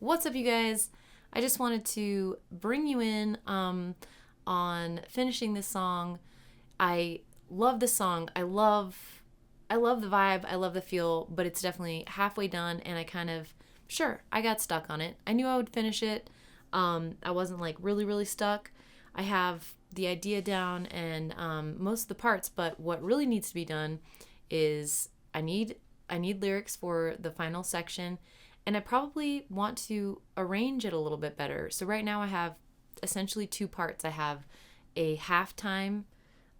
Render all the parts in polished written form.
What's up, you guys? I just wanted to bring you in on finishing this song. I love this song. I love the vibe. I love the feel, but it's definitely halfway done, and I got stuck on it. I knew I would finish it. I wasn't like really stuck. I have the idea down and most of the parts, but what really needs to be done is I need lyrics for the final section, and I probably want to arrange it a little bit better. So right now I have essentially two parts. I have a halftime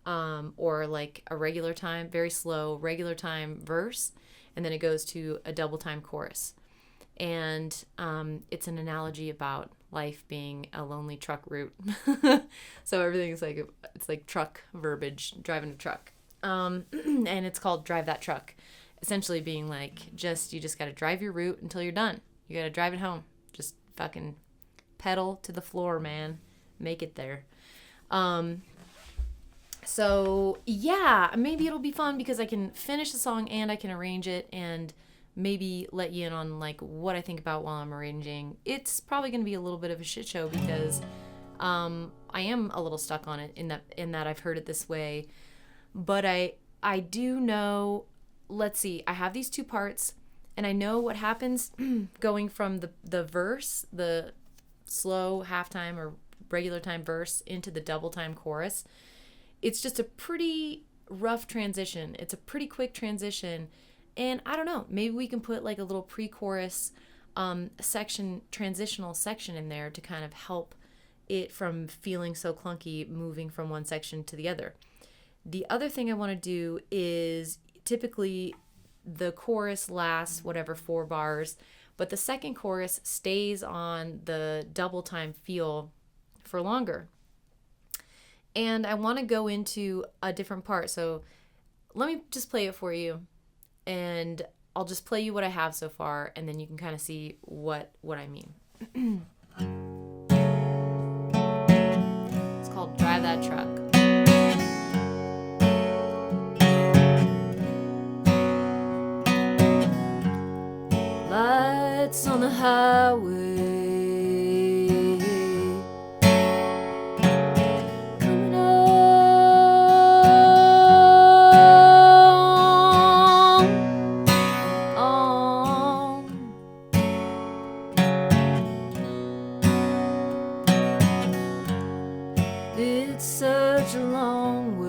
or like a regular time, very slow regular time verse, and then it goes to a double time chorus. And it's an analogy about life being a lonely truck route. So everything's like it's like truck verbiage, driving a truck. And it's called Drive That Truck. Essentially being like you just got to drive your route until you're done. You got to drive it home. Just fucking pedal to the floor, man. Make it there. So yeah, maybe it'll be fun because I can finish the song and I can arrange it and maybe let you in on like what I think about while I'm arranging. It's probably going to be a little bit of a shit show because I am a little stuck on it in that I've heard it this way. But I do know, let's see, I have these two parts and I know what happens going from the verse, the slow halftime or regular time verse into the double time chorus. It's just a pretty rough transition. It's a pretty quick transition. And I don't know, maybe we can put like a little pre-chorus transitional section in there to kind of help it from feeling so clunky moving from one section to the other. The other thing I want to do is typically the chorus lasts whatever 4 bars, but the second chorus stays on the double time feel for longer. And I want to go into a different part. So let me just play it for you. And I'll just play you what I have so far, and then you can kind of see what I mean. It's called Drive That Truck. Lights on the highway, coming on. It's such a long way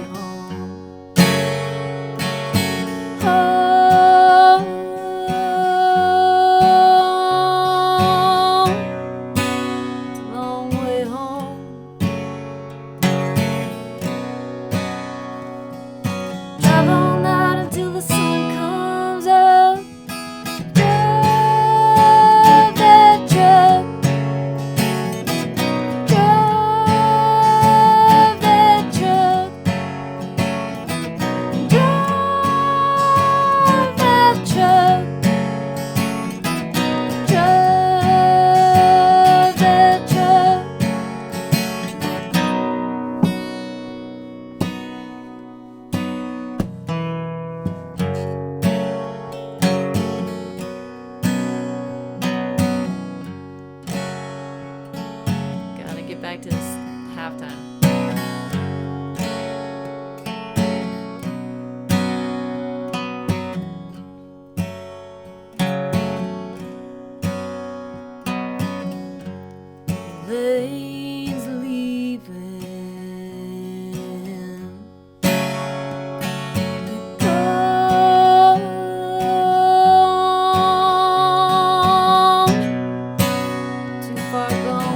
home. Get back to this halftime. Lane's leaving. Too far gone.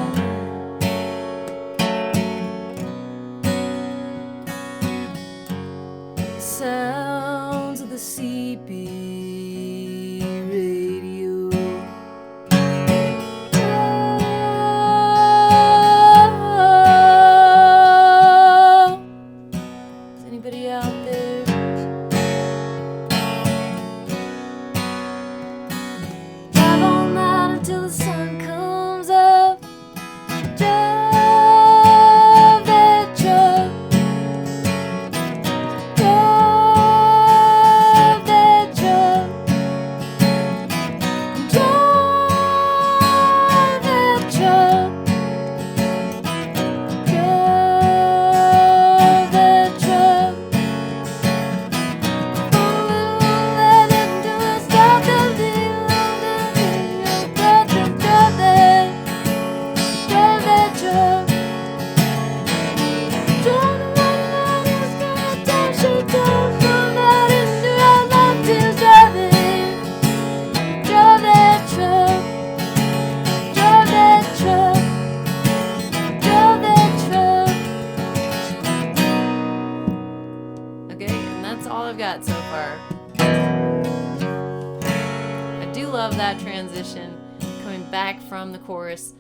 love that transition coming back from the chorus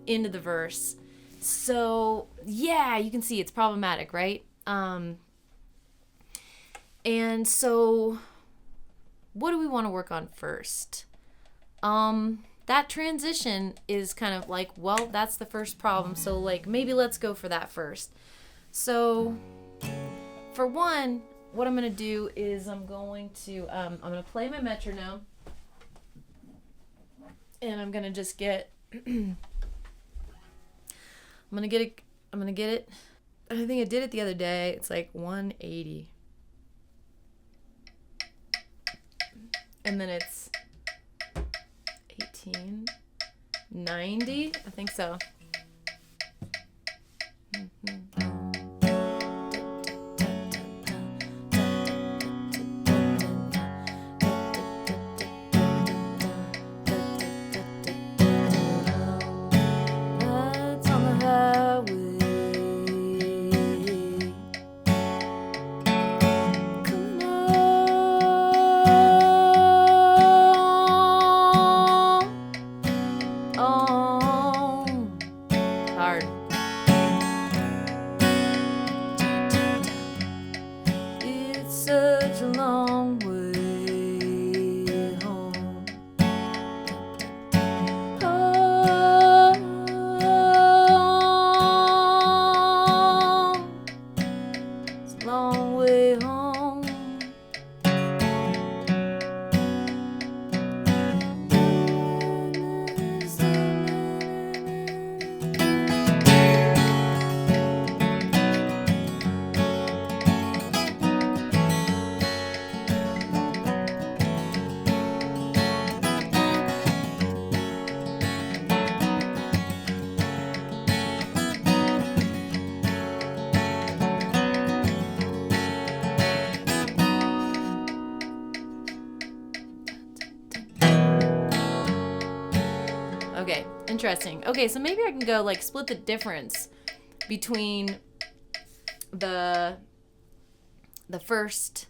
into the verse. So yeah, you can see it's problematic, right? And so what do we want to work on first? That transition is kind of like, well, that's the first problem, so like maybe let's go for that first. So for one, what I'm gonna do is I'm gonna play my metronome, and I'm gonna just get I'm gonna get it. I think I did it the other day. It's like 180, and then it's 1890. I think so. Such a long way home. Home. It's a long way home. Okay, interesting. Okay, so maybe I can go like split the difference between the first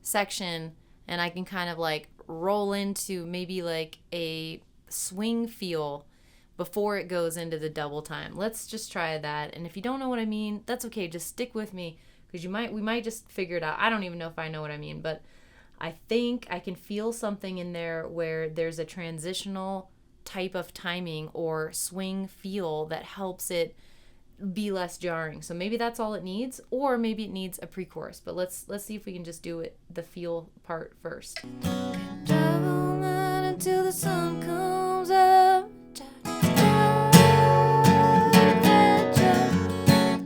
section, and I can kind of like roll into maybe like a swing feel before it goes into the double time. Let's just try that. And if you don't know what I mean, that's okay. Just stick with me, because we might just figure it out. I don't even know if I know what I mean, but I think I can feel something in there where there's a transitional type of timing or swing feel that helps it be less jarring. So maybe that's all it needs, or maybe it needs a pre-chorus. But let's see if we can just do it, the feel part first. Drive all night until the sun comes up.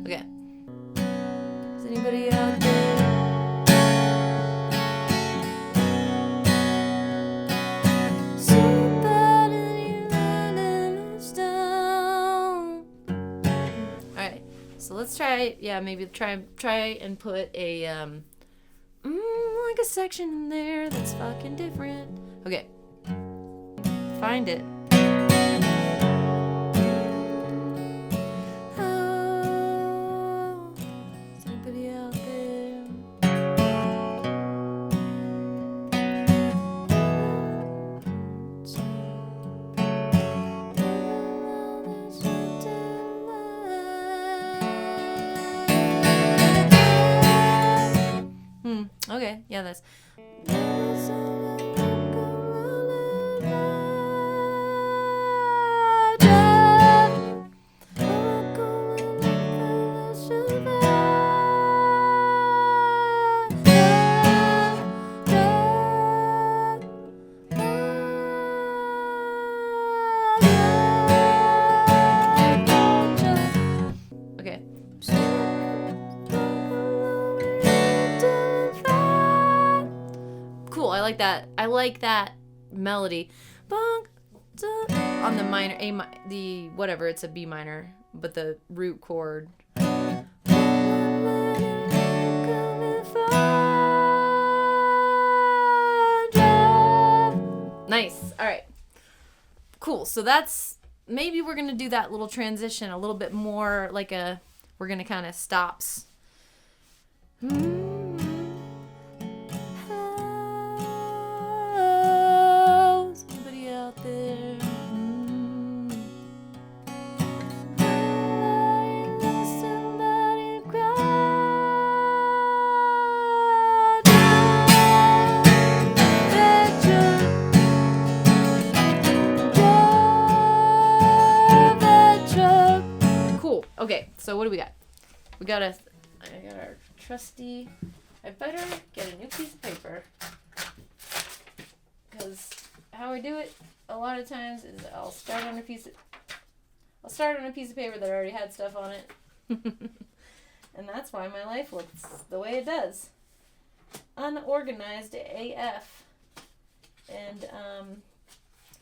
Okay. Is anybody out there? So let's try, maybe try and put a, like a section in there that's fucking different. Okay. Find it. Oh, is anybody out there? Okay, yeah, that's. Okay. Cool, I like that. I like that melody. On the minor, the whatever, it's a B minor, but the root chord. Nice. All right. Cool. So that's, maybe we're going to do that little transition a little bit more like we're going to kind of stops. Somebody So what do we got? I got our trusty, I better get a new piece of paper. Because how I do it a lot of times is I'll start on a piece of paper that already had stuff on it. And that's why my life looks the way it does. Unorganized AF. And,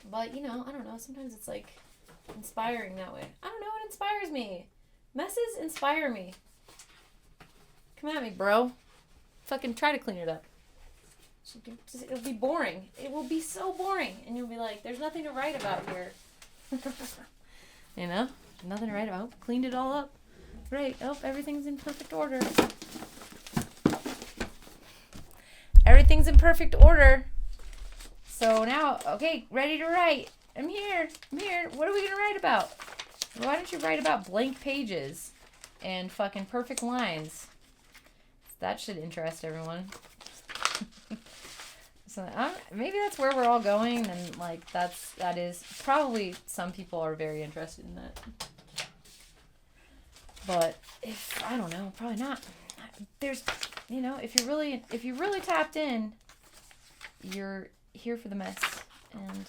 but, you know, I don't know. Sometimes it's, like, inspiring that way. I don't know. It inspires me. Messes inspire me. Come at me, bro. Fucking try to clean it up. It'll be boring. It will be so boring. And you'll be like, there's nothing to write about here. You know? Nothing to write about. Cleaned it all up. Great. Oh, everything's in perfect order. Everything's in perfect order. So now, okay, ready to write. I'm here. What are we going to write about? Why don't you write about blank pages and fucking perfect lines? That should interest everyone. So maybe that's where we're all going, and like that is probably some people are very interested in that. But if I don't know, probably not. There's, you know, if you're really tapped in, you're here for the mess. And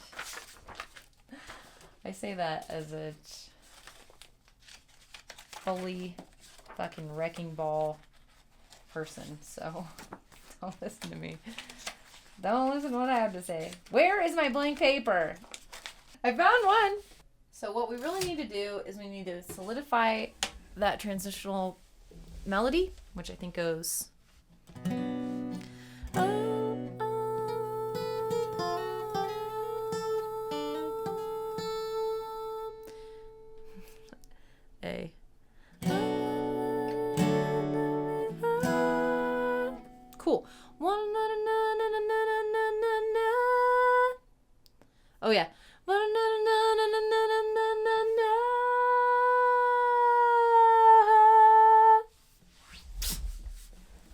I say that as a fully fucking wrecking ball person, so don't listen to me. Don't listen to what I have to say. Where is my blank paper? I found one. So what we really need to do is we need to solidify that transitional melody, which I think goes... A. Cool. Oh yeah.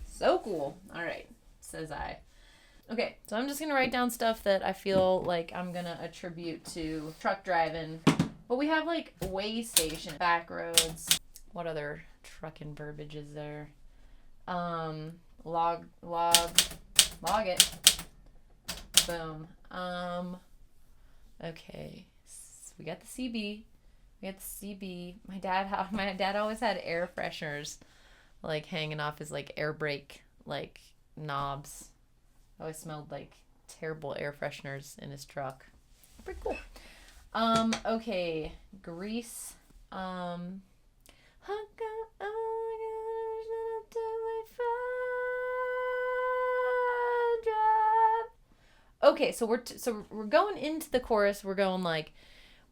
So cool. All right, says I. Okay, so I'm just gonna write down stuff that I feel like I'm gonna attribute to truck driving. But we have like way station, back roads. What other trucking verbiage is there? Log it. Boom. Okay. So we got the CB. My dad always had air fresheners like hanging off his like air brake like knobs. Always smelled like terrible air fresheners in his truck. Pretty cool. Okay. Grease. Okay, so we're going into the chorus. We're going like,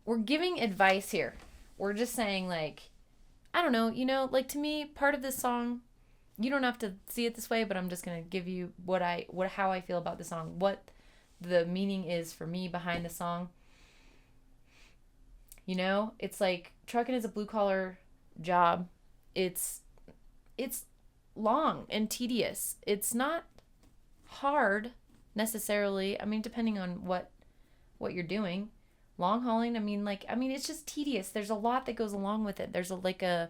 we're giving advice here. We're just saying like, I don't know, you know, like to me, part of this song, you don't have to see it this way, but I'm just gonna give you how I feel about the song, what the meaning is for me behind the song. You know, it's like trucking is a blue collar job. It's long and tedious. It's not hard necessarily. I mean, depending on what you're doing. Long hauling, I mean, it's just tedious. There's a lot that goes along with it. There's a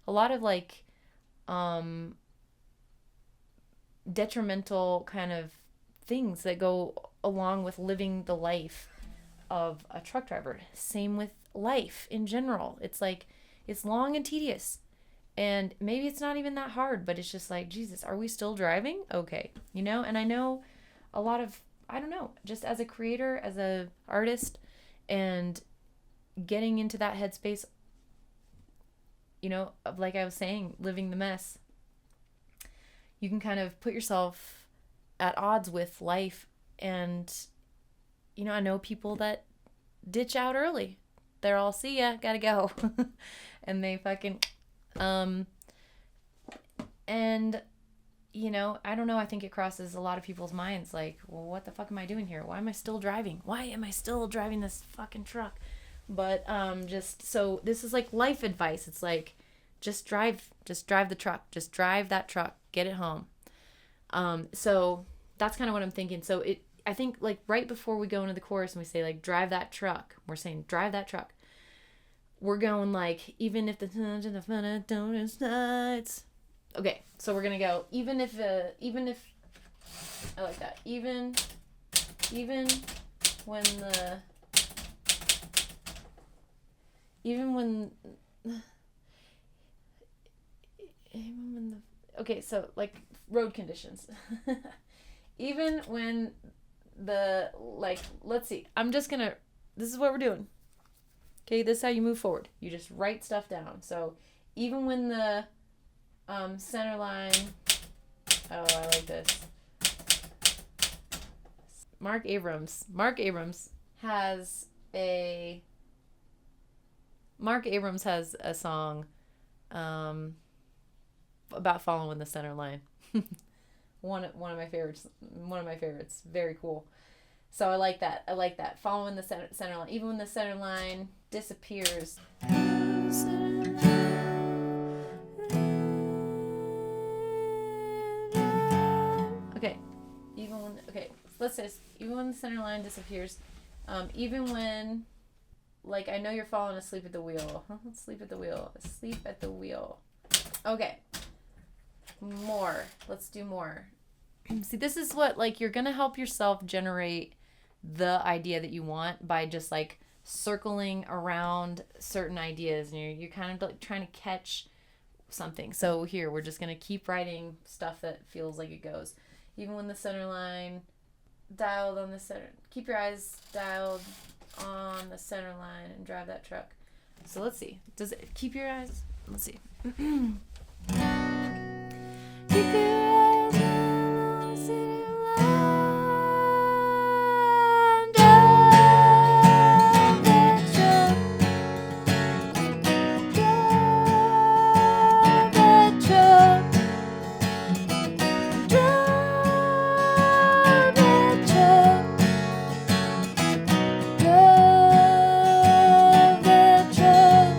lot of like detrimental kind of things that go along with living the life of a truck driver. Same with life in general. It's like, it's long and tedious. And maybe it's not even that hard, but it's just like, Jesus, are we still driving? Okay. You know, and I know a lot of, I don't know, just as a creator, as a artist, and getting into that headspace, you know, like I was saying, living the mess, you can kind of put yourself at odds with life. And, you know, I know people that ditch out early. They're all, see ya, gotta go. And they fucking, and, you know, I don't know, I think it crosses a lot of people's minds, like, well, what the fuck am I doing here? Why am I still driving? Why am I still driving this fucking truck? But, just, so this is like life advice. It's like, just drive the truck, just drive that truck, get it home. So that's kind of what I'm thinking. So I think like right before we go into the chorus and we say like, drive that truck, we're saying drive that truck. we're going like, even if the don't nights. Okay, so we're gonna go even if I like that. Even when the okay, so like road conditions. Even when the, like, let's see. This is what we're doing. Okay, this is how you move forward. You just write stuff down. So even when the center line, oh, I like this. Mark Abrams has a song about following the center line. one of my favorites. Very cool. So I like that. Following the center line, even when the center line disappears. Okay. Let's say even when the center line disappears, even when, like, I know you're falling asleep at the wheel. Asleep at the wheel. Okay. More. Let's do more. See, this is what, like, you're gonna help yourself generate the idea that you want by just like circling around certain ideas, and you're kind of like trying to catch something. So here we're just gonna keep writing stuff that feels like it goes. Even when the center line dialed on the center, keep your eyes dialed on the center line and drive that truck. So let's see. Does it keep your eyes? Let's see. Keep your eyes on the center line, drive that truck, drive that truck, drive that truck, drive that truck.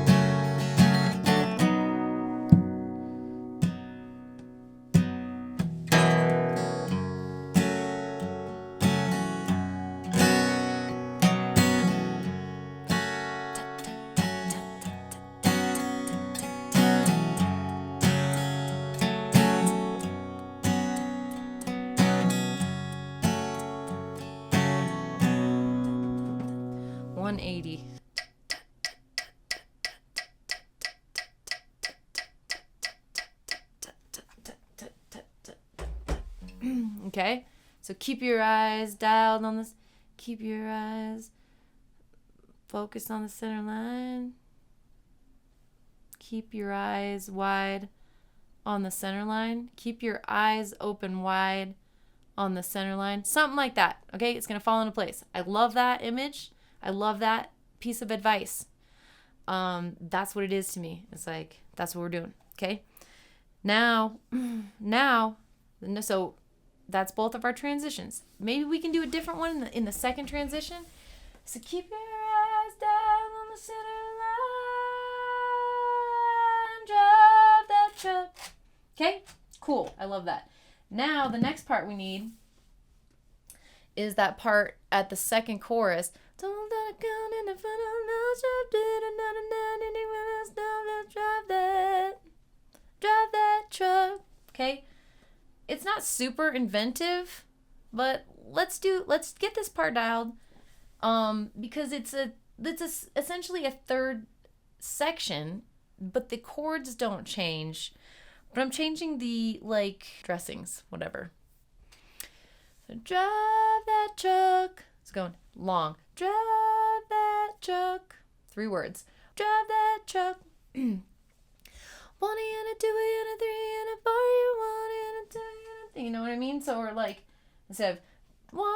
180. Okay, so keep your eyes dialed on this. Keep your eyes focused on the center line. Keep your eyes wide on the center line. Keep your eyes open wide on the center line. Something like that. Okay, it's going to fall into place. I love that image. I love that piece of advice. That's what it is to me. It's like, that's what we're doing. Okay. Now, so that's both of our transitions. Maybe we can do a different one in the second transition. So keep your eyes down on the center line. Drive that truck. Okay, cool. I love that. Now, the next part we need is that part at the second chorus. Drive that truck. Okay, it's not super inventive, but let's get this part dialed, because it's essentially a third section, but the chords don't change, but I'm changing the, like, dressings, whatever. So drive that truck. It's going long. Drive that truck. 3 words. Drive that truck. 1 and a 2 and a 3 and a 4, you 1 and a 2 and a 3. You know what I mean? So we're like, instead of 1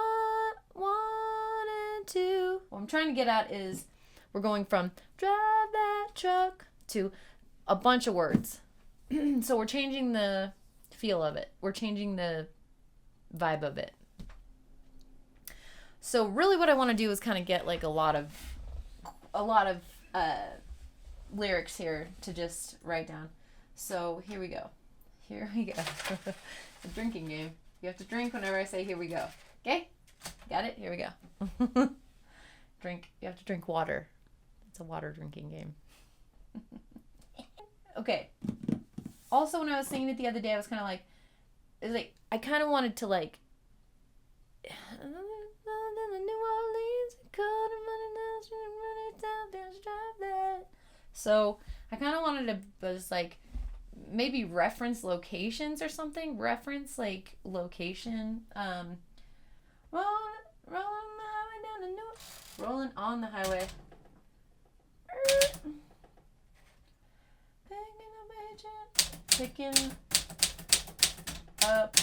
and 2. What I'm trying to get at is we're going from drive that truck to a bunch of words. So we're changing the feel of it. We're changing the vibe of it. So really what I want to do is kind of get like a lot of lyrics here to just write down. So here we go. The drinking game. You have to drink whenever I say here we go. Okay? Got it? Here we go. You have to drink water. It's a water drinking game. Okay. Also, when I was singing it the other day, I was kind of like, it was like, I kind of wanted to like, so I kind of wanted to just like maybe reference locations or something. Reference like location. Rolling on the highway. Picking up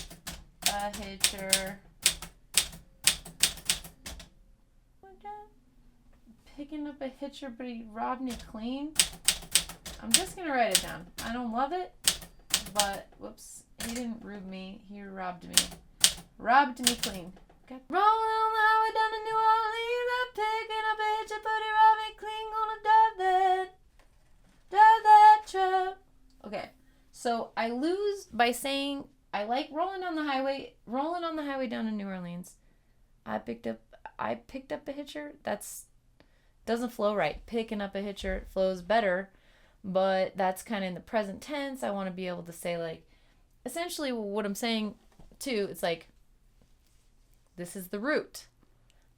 a hitcher. Picking up a hitcher, but he robbed me clean. I'm just gonna write it down. I don't love it, but whoops, he didn't rob me. He robbed me. Robbed me clean. Okay. Rolling on the highway down to New Orleans, I'm picking up a hitcher, but he robbed me clean. Gonna drive that truck. Okay, so I lose by saying I like rolling on the highway down to New Orleans. I picked up a hitcher. That's doesn't flow right. Picking up a hitcher flows better, but that's kind of in the present tense. I want to be able to say like, essentially what I'm saying too, it's like, this is the route.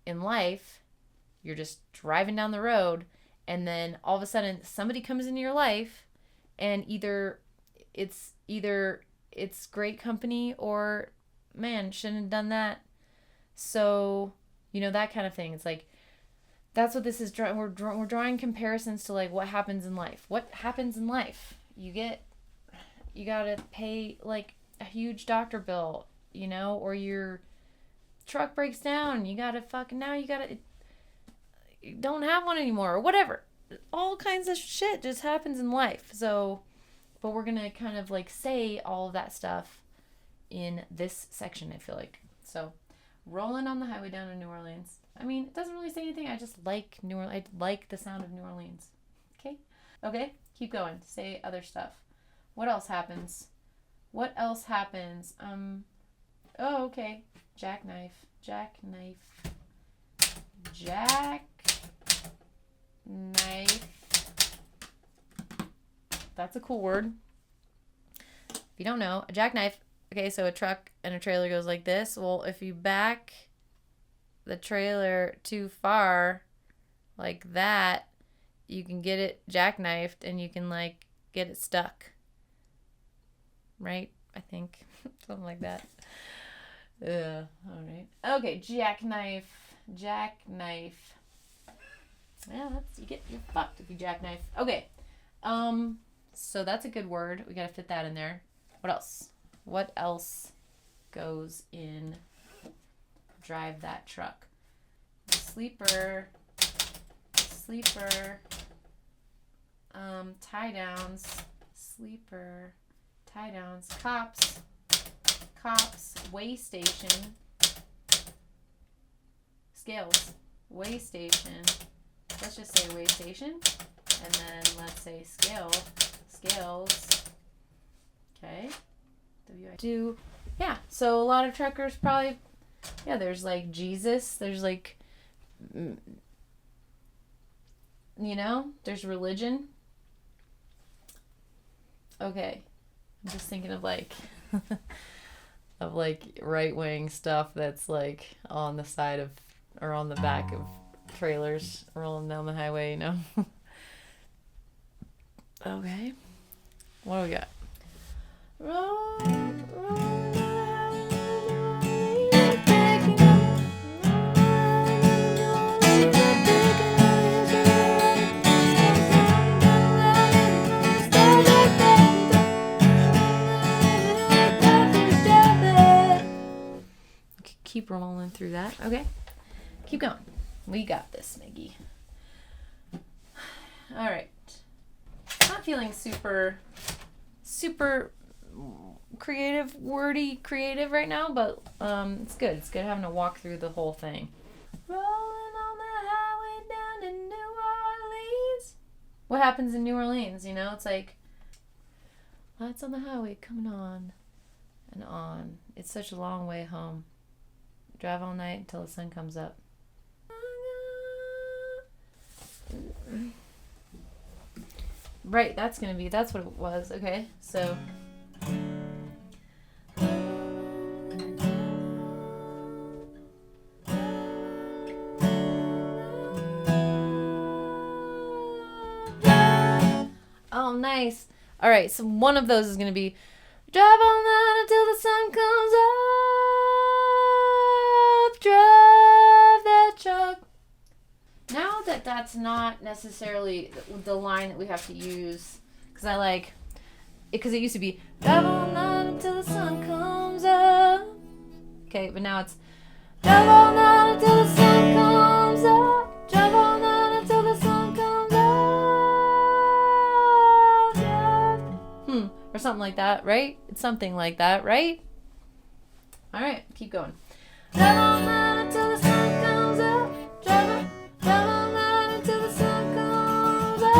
In life, you're just driving down the road and then all of a sudden somebody comes into your life and either it's great company or man, shouldn't have done that. So, that kind of thing. It's like, that's what this is. We're drawing comparisons to like what happens in life. What happens in life? You gotta pay like a huge doctor bill, or your truck breaks down. You don't have one anymore or whatever. All kinds of shit just happens in life. So, but we're gonna kind of like say all of that stuff in this section, I feel like. So, rolling on the highway down to New Orleans. I mean, it doesn't really say anything. I just like New Orleans. I like the sound of New Orleans. Okay, keep going. Say other stuff. What else happens? Oh, okay. Jackknife. That's a cool word. If you don't know, a jackknife. Okay, so a truck and a trailer goes like this. Well, if you back the trailer too far like that, you can get it jackknifed and you can like get it stuck. Right? I think. Something like that. Alright. Okay, jackknife. Yeah, you're fucked if you jackknife. Okay. So that's a good word. We gotta fit that in there. What else goes in drive that truck? Sleeper, tie downs, cops, way station, scales, way station. Let's just say way station, and then let's say scales. Okay. So a lot of truckers probably, there's like Jesus, there's like, there's religion. Okay. I'm just thinking of like, right-wing stuff that's like on the side of, or on the back of trailers rolling down the highway, Okay. What do we got? Keep rolling through that. Okay. Keep going. We got this, Maggie. All right. Not feeling super creative right now, but it's good. It's good having to walk through the whole thing. Rolling on the highway down to New Orleans. What happens in New Orleans? It's like lights on the highway coming on and on. It's such a long way home. Drive all night until the sun comes up. right, that's what it was. Okay, so. Oh, nice. All right, so one of those is going to be drive all night until the sun comes up, drive that truck. Now that that's not necessarily the line that we have to use, because I like it, because it used to be drive all night until the sun comes up. Okay, but now it's drive all night until the sun comes up, drive all night until the sun comes up, yeah. Or something like that, right? It's something like that, right? All right, keep going. Drive all night until the sun comes up, drive all night until the sun comes up,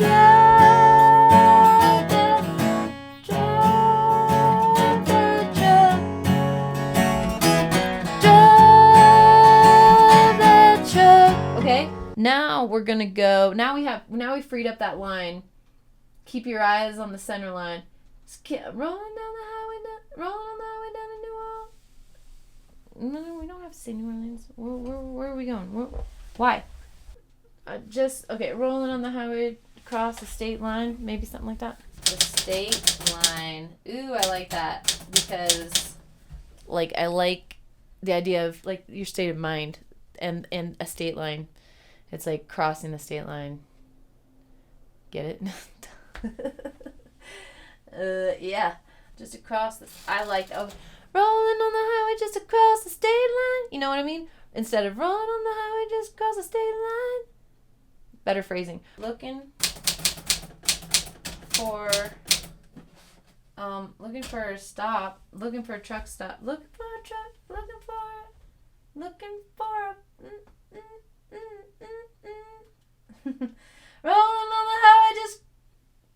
yeah, yeah. Drive that truck, drive that truck. Okay, now we're gonna go. Now we freed up that line. Keep your eyes on the center line. Just rolling down the highway, rolling on the highway down to New Orleans. No, we don't have to say New Orleans. Where are we going? Why? Okay, rolling on the highway across the state line. Maybe something like that. The state line. Ooh, I like that. Because, like, I like the idea of, like, your state of mind and a state line. It's like crossing the state line. Get it? Yeah, just across this. I like rolling on the highway just across the state line. You know what I mean? Instead of rolling on the highway just across the state line. Better phrasing. Looking for a stop. Looking for a truck stop. Looking for a truck. Looking for rolling on the highway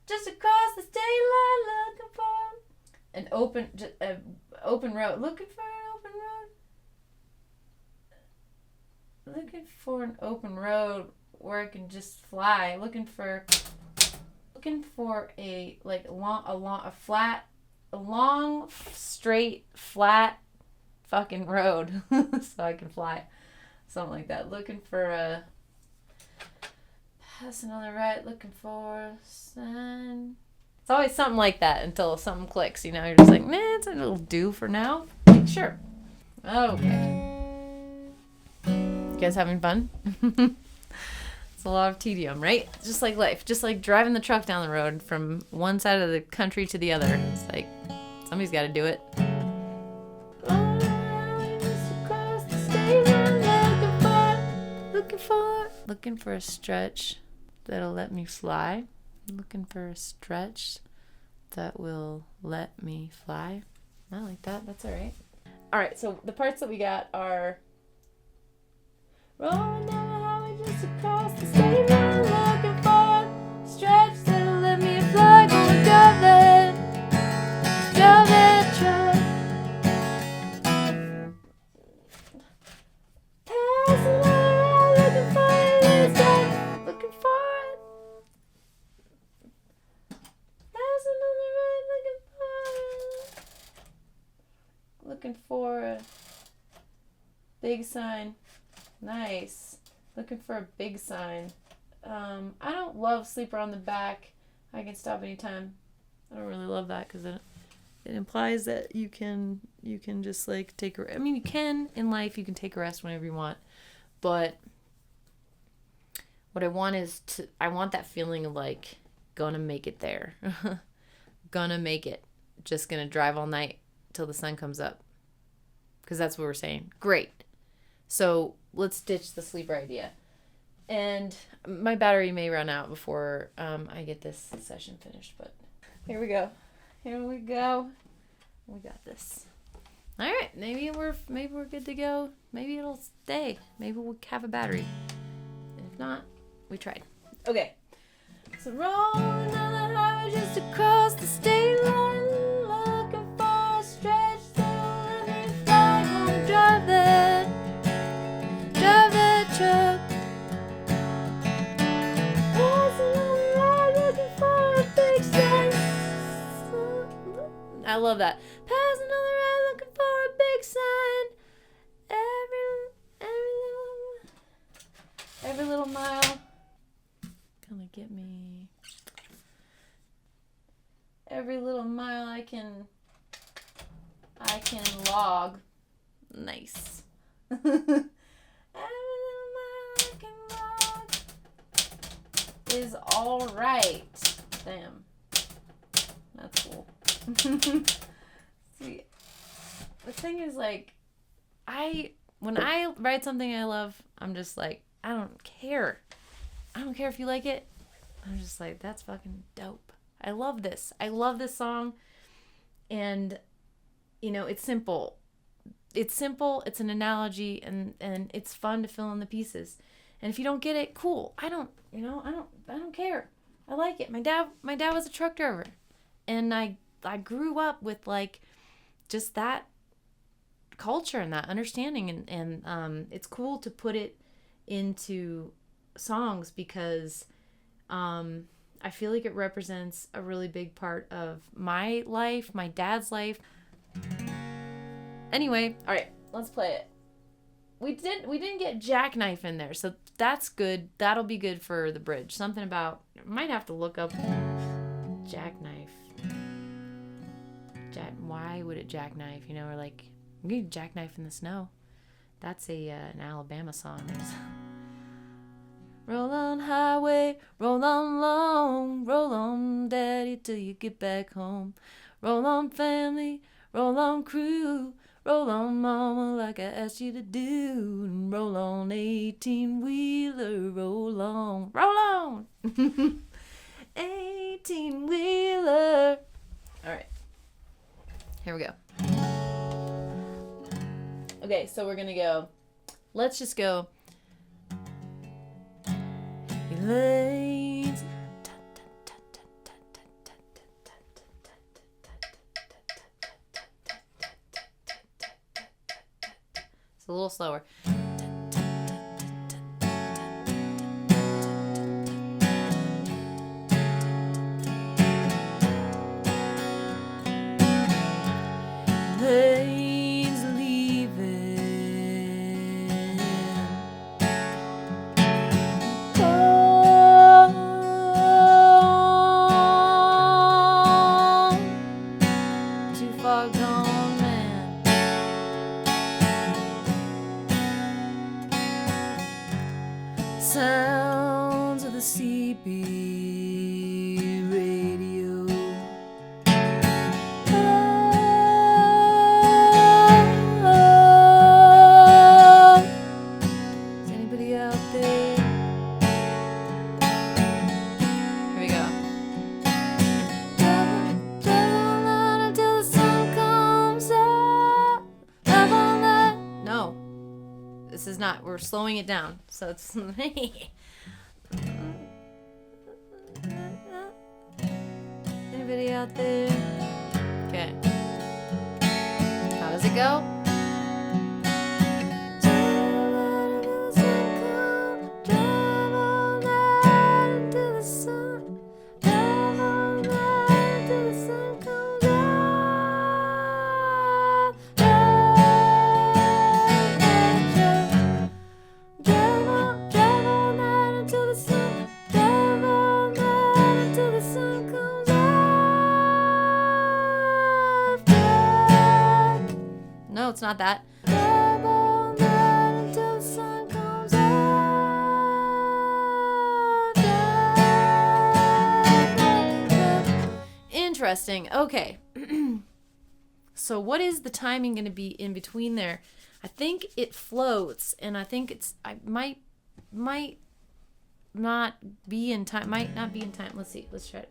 just across the state line, looking for an open road. Looking for an open road. Looking for an open road where I can just fly. Looking for a long, straight, flat, fucking road so I can fly. Something like that. Looking for a passing on the right, looking for a sign. It's always something like that until something clicks. You know, you're just like, man, it'll do for now. Like, sure. Okay. You guys having fun? It's a lot of tedium, right? Just like life. Just like driving the truck down the road from one side of the country to the other. It's like, somebody's got to do it. Looking for a stretch that'll let me fly. Looking for a stretch that will let me fly. I like that. That's all right. All right. So the parts that we got are rolling down the highway just across the state line. Looking for a stretch that'll let me fly. Gonna drive that truck. Passing around, looking for it. Looking for it. Passing on the right, looking for a big sign. Nice. Looking for a big sign. I don't love sleeper on the back. I can stop anytime. I don't really love that because it implies that you can just like take a. I mean, you can in life. You can take a rest whenever you want, but what I want is I want that feeling of like gonna make it there, gonna make it. Just gonna drive all night till the sun comes up, because that's what we're saying. Great. So let's ditch the sleeper idea. And my battery may run out before I get this session finished, but here we go. Here we go. We got this. All right. Maybe we're good to go. Maybe it'll stay. Maybe we'll have a battery. And if not, we tried. Okay. So rolling down the highway just across the state line, looking for a stretch that'll let me fly. Gonna drive that truck. love that. Pass another ride looking for a big sign. Every little mile. Gonna get me. Every little mile I can log. Nice. Every little mile I can log is all right. Damn. That's cool. See, the thing is, like, when I write something I love, I'm just like, I don't care. I don't care if you like it. I'm just like, that's fucking dope. I love this. I love this song. And, you know, it's simple. It's simple. It's an analogy, and it's fun to fill in the pieces. And if you don't get it, cool. I don't care. I like it. My dad was a truck driver, and I grew up with, like, just that culture and that understanding, and it's cool to put it into songs because I feel like it represents a really big part of my life, my dad's life. Anyway, all right, let's play it. We didn't get jackknife in there, so that's good. That'll be good for the bridge. Something about, might have to look up jackknife. Why would it jackknife? You know, or like, we need jackknife in the snow. That's an Alabama song. Roll on highway, roll on long, roll on daddy till you get back home. Roll on family, roll on crew, roll on mama like I asked you to do. And roll on 18-wheeler, roll on, roll on. 18-wheeler. All right, here we go. Okay, so we're gonna go, let's just go. Lanes. It's a little slower. Lanes leaving. Sounds of the CB radio. Is anybody out there? Here we go. Travel on until the sun comes up. Love on that. No. This is not, we're slowing it down. So it's anybody out there? Okay. How does it go? No, it's not that. Interesting. Okay. So what is the timing going to be in between there? I think it floats, and I think I might not be in time. Might not be in time. Let's see. Let's try it.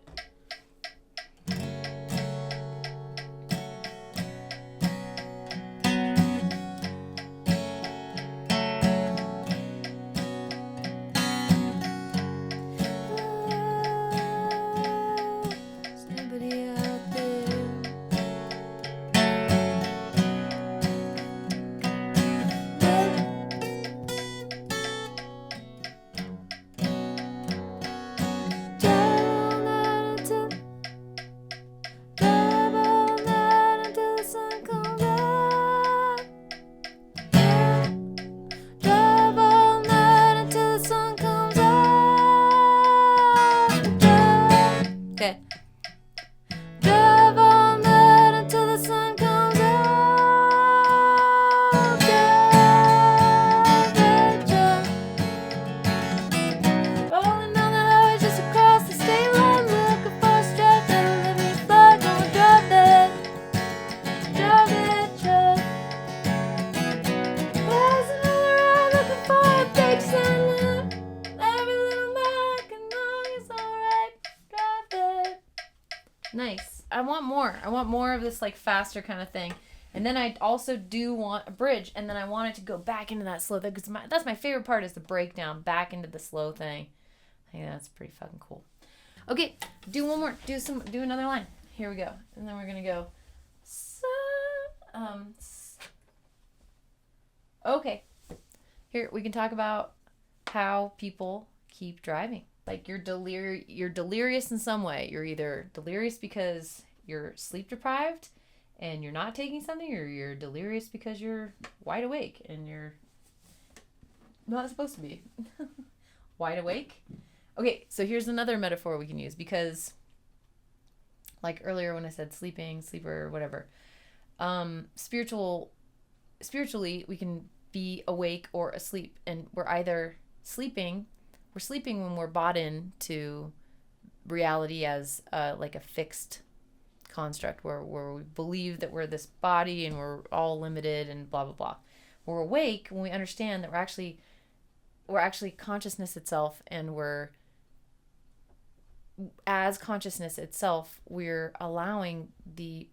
Nice. I want more. I want more of this like faster kind of thing. And then I also do want a bridge, and then I want it to go back into that slow thing, because that's my favorite part, is the breakdown back into the slow thing. I think that's pretty fucking cool. Okay, do one more. Do another line. Here we go. And then we're gonna go. Okay. Here we can talk about how people keep driving. Like you're delirious in some way. You're either delirious because you're sleep deprived and you're not taking something, or you're delirious because you're wide awake and you're not supposed to be. Wide awake? Okay, so here's another metaphor we can use, because like earlier when I said sleeping, sleeper, whatever, spiritually we can be awake or asleep, and we're either sleeping when we're bought in to reality as like a fixed construct where we believe that we're this body and we're all limited and blah blah blah. We're awake when we understand that we're actually consciousness itself, and we're, as consciousness itself, we're allowing the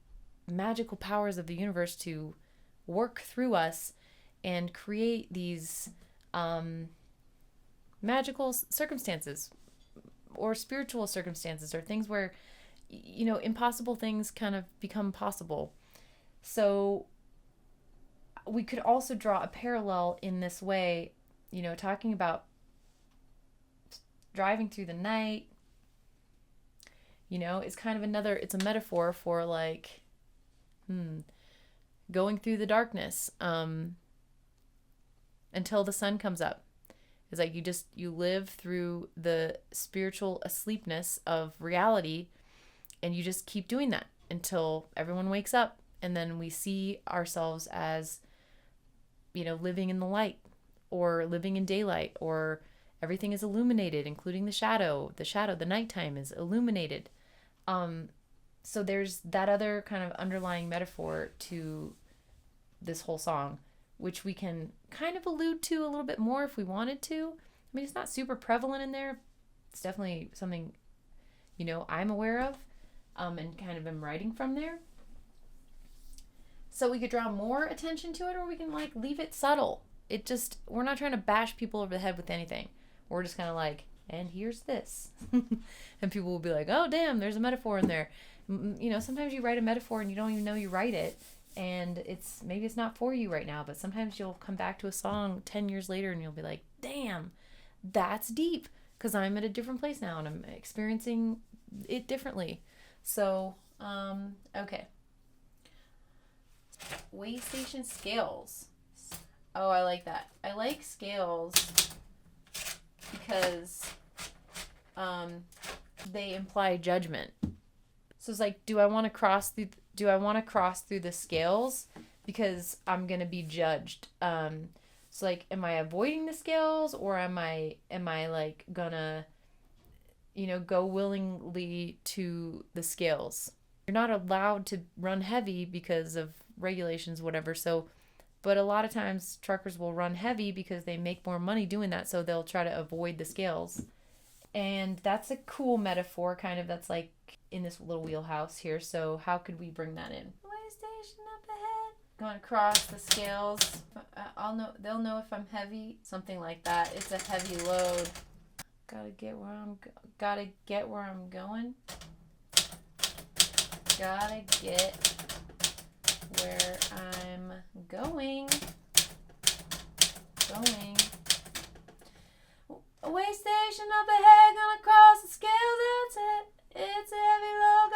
magical powers of the universe to work through us and create these magical circumstances or spiritual circumstances, or things where, you know, impossible things kind of become possible. So we could also draw a parallel in this way, you know, talking about driving through the night, you know, it's kind of it's a metaphor for like, going through the darkness until the sun comes up. It's like you live through the spiritual asleepness of reality, and you just keep doing that until everyone wakes up, and then we see ourselves as, you know, living in the light or living in daylight, or everything is illuminated, including the shadow. The nighttime is illuminated. So there's that other kind of underlying metaphor to this whole song, which we can kind of allude to a little bit more if we wanted to. I mean, it's not super prevalent in there. It's definitely something, you know, I'm aware of, and kind of am writing from there. So we could draw more attention to it, or we can like leave it subtle. We're not trying to bash people over the head with anything. We're just kind of like, and here's this. And people will be like, oh, damn, there's a metaphor in there. You know, sometimes you write a metaphor and you don't even know you write it. And maybe it's not for you right now, but sometimes you'll come back to a song 10 years later and you'll be like, damn, that's deep, because I'm at a different place now and I'm experiencing it differently. So, okay. Way station scales. Oh, I like that. I like scales because they imply judgment. So it's like, do I want to cross through the scales because I'm going to be judged? So like, am I avoiding the scales, or am I like gonna, you know, go willingly to the scales? You're not allowed to run heavy because of regulations, whatever. So, but a lot of times truckers will run heavy because they make more money doing that. So they'll try to avoid the scales. And that's a cool metaphor, kind of, that's like in this little wheelhouse here. So how could we bring that in? Way station up ahead. Going across the scales. They'll know if I'm heavy. Something like that. It's a heavy load. Gotta get where I'm going. Gotta get where I'm going. A way station up ahead, gonna cross the scales, that's it. It's a heavy load,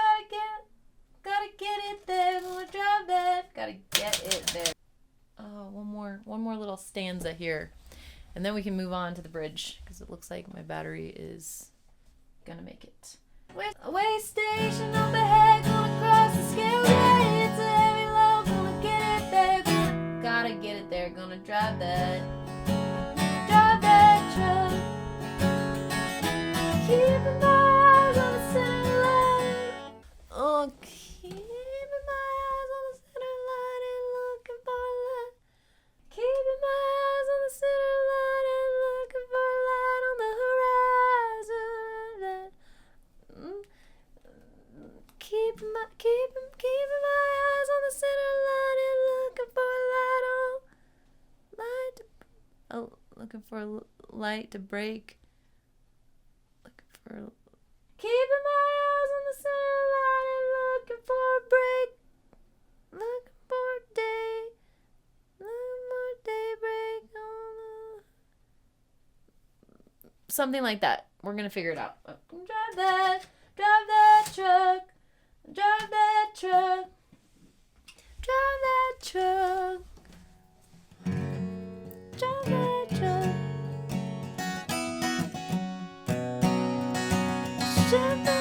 gotta get it there, gonna drive that, gotta get it there. Oh, one more little stanza here, and then we can move on to the bridge, because it looks like my battery is gonna make it. A way station up ahead, gonna cross the scales, yeah, it's a heavy load, gonna get it there, gotta get it there, gonna drive that truck. Keeping my eyes on the center line. Oh, keeping my eyes on the center line and looking for a light. Keeping my eyes on the center line and looking for a light on the horizon. Keep looking for a light to break. Looking for keeping my eyes on the center line and looking for a break. Looking for a day. Looking for a daybreak on the... Something like that. We're gonna figure it out. Drive that truck. Drive that truck. Drive that truck. Drive that truck. Drive that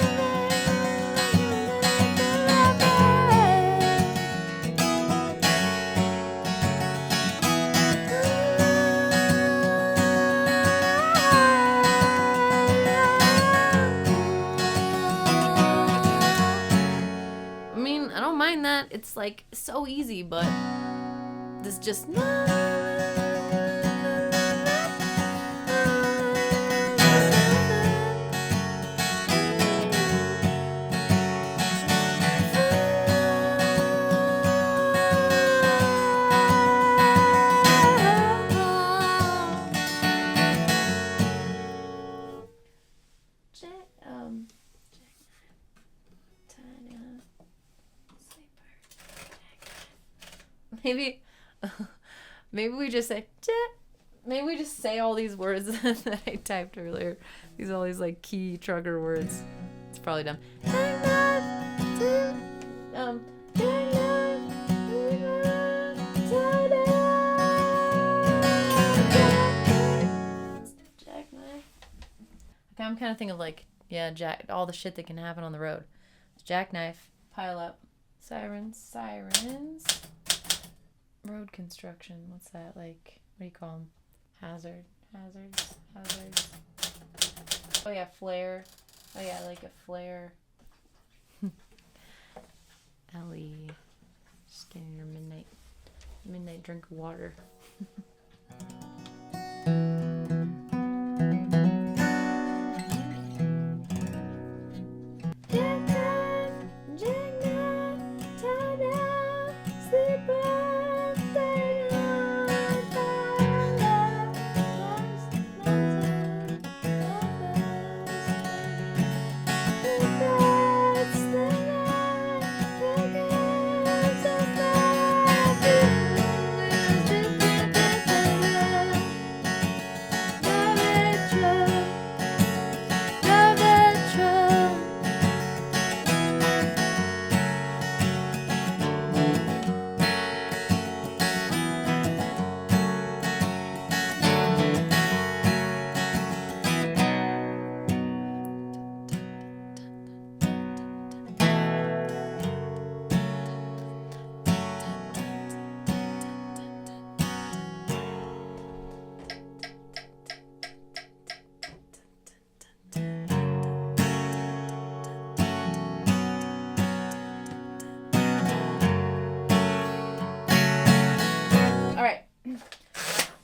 I don't mind that. It's like so easy, but this just maybe we just say maybe we just say all these words that I typed earlier. All these like key trucker words. It's probably dumb. Jackknife. Okay, I'm kind of thinking of like, yeah, all the shit that can happen on the road. Jackknife, pile up, sirens. Road construction. What's that like? What do you call them? Hazards. Oh yeah, flare. Oh yeah, like a flare. Ellie, just getting your midnight drink of water.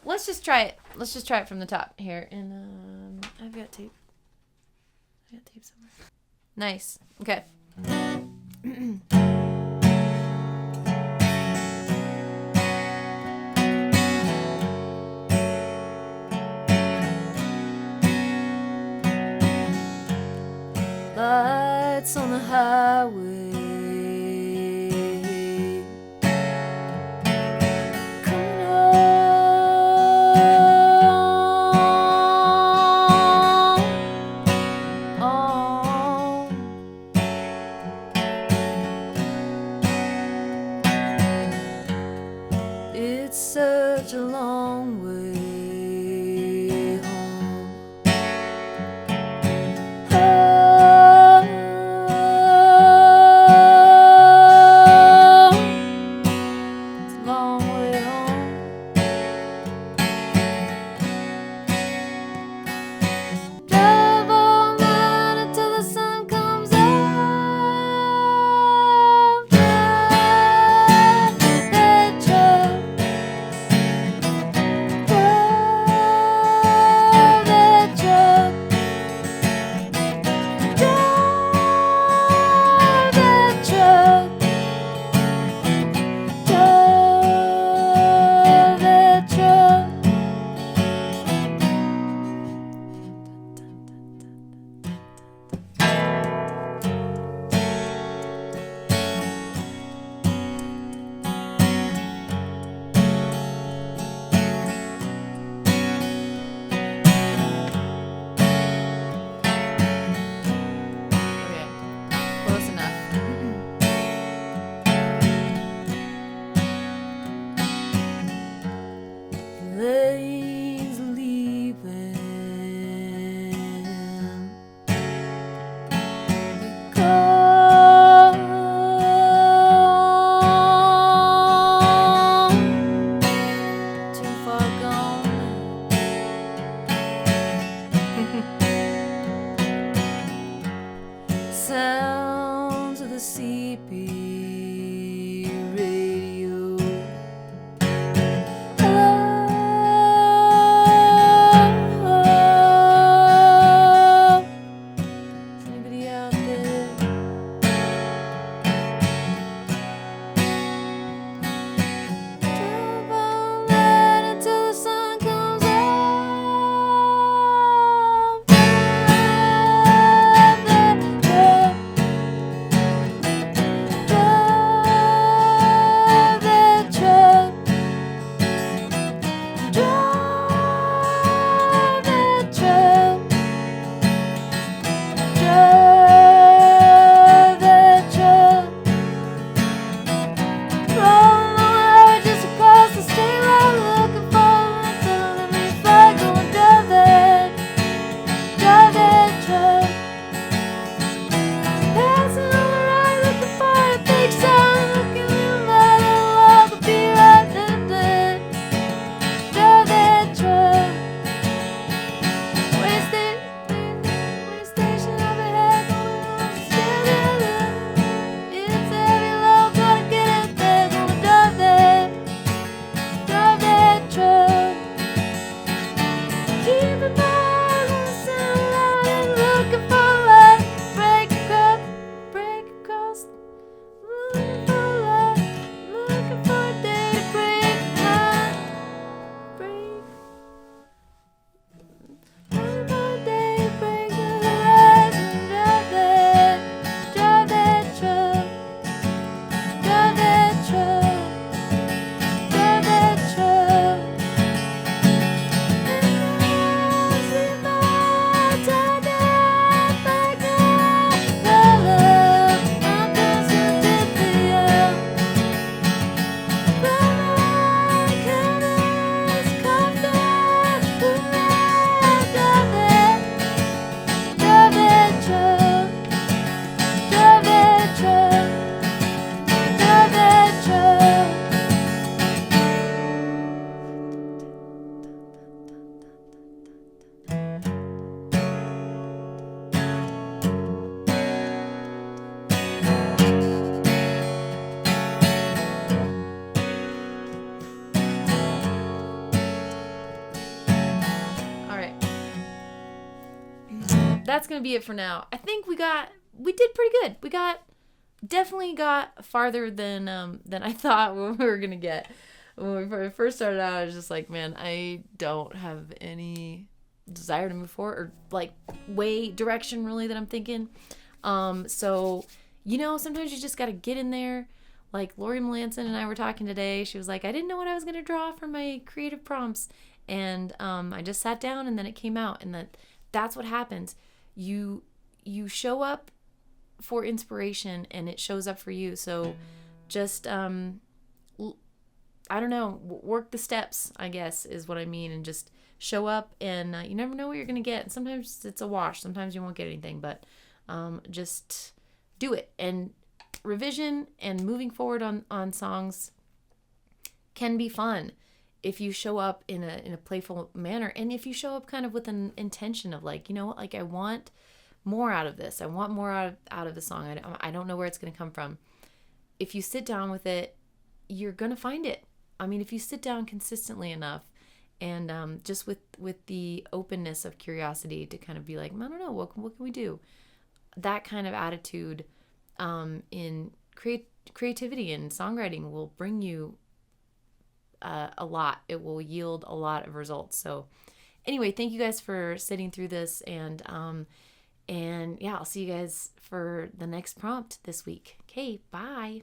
Let's just try it. Let's just try it from the top here. And I've got tape. Somewhere. Nice. Okay. Lights on the highway. It's such a long way home. Oh, that's going to be it for now. I think we did pretty good. We definitely got farther than I thought we were going to get. When we first started out, I was just like, man, I don't have any desire to move forward or like direction really that I'm thinking. So, sometimes you just got to get in there. Like Lori Melanson and I were talking today. She was like, I didn't know what I was going to draw for my creative prompts. And I just sat down and then it came out. And that's what happens. You show up for inspiration and it shows up for you. So just, I don't know, work the steps, I guess, is what I mean. And just show up and you never know what you're going to get. Sometimes it's a wash. Sometimes you won't get anything, but just do it. And revision and moving forward on songs can be fun if you show up in a playful manner. And if you show up kind of with an intention of like, you know what, like I want more out of this. I want more out of the song. I don't know where it's going to come from. If you sit down with it, you're going to find it. I mean, if you sit down consistently enough and just with the openness of curiosity to kind of be like, I don't know, what can we do? That kind of attitude in creativity and songwriting will bring you a lot. It will yield a lot of results. So anyway, thank you guys for sitting through this. And yeah, I'll see you guys for the next prompt this week. Okay, bye.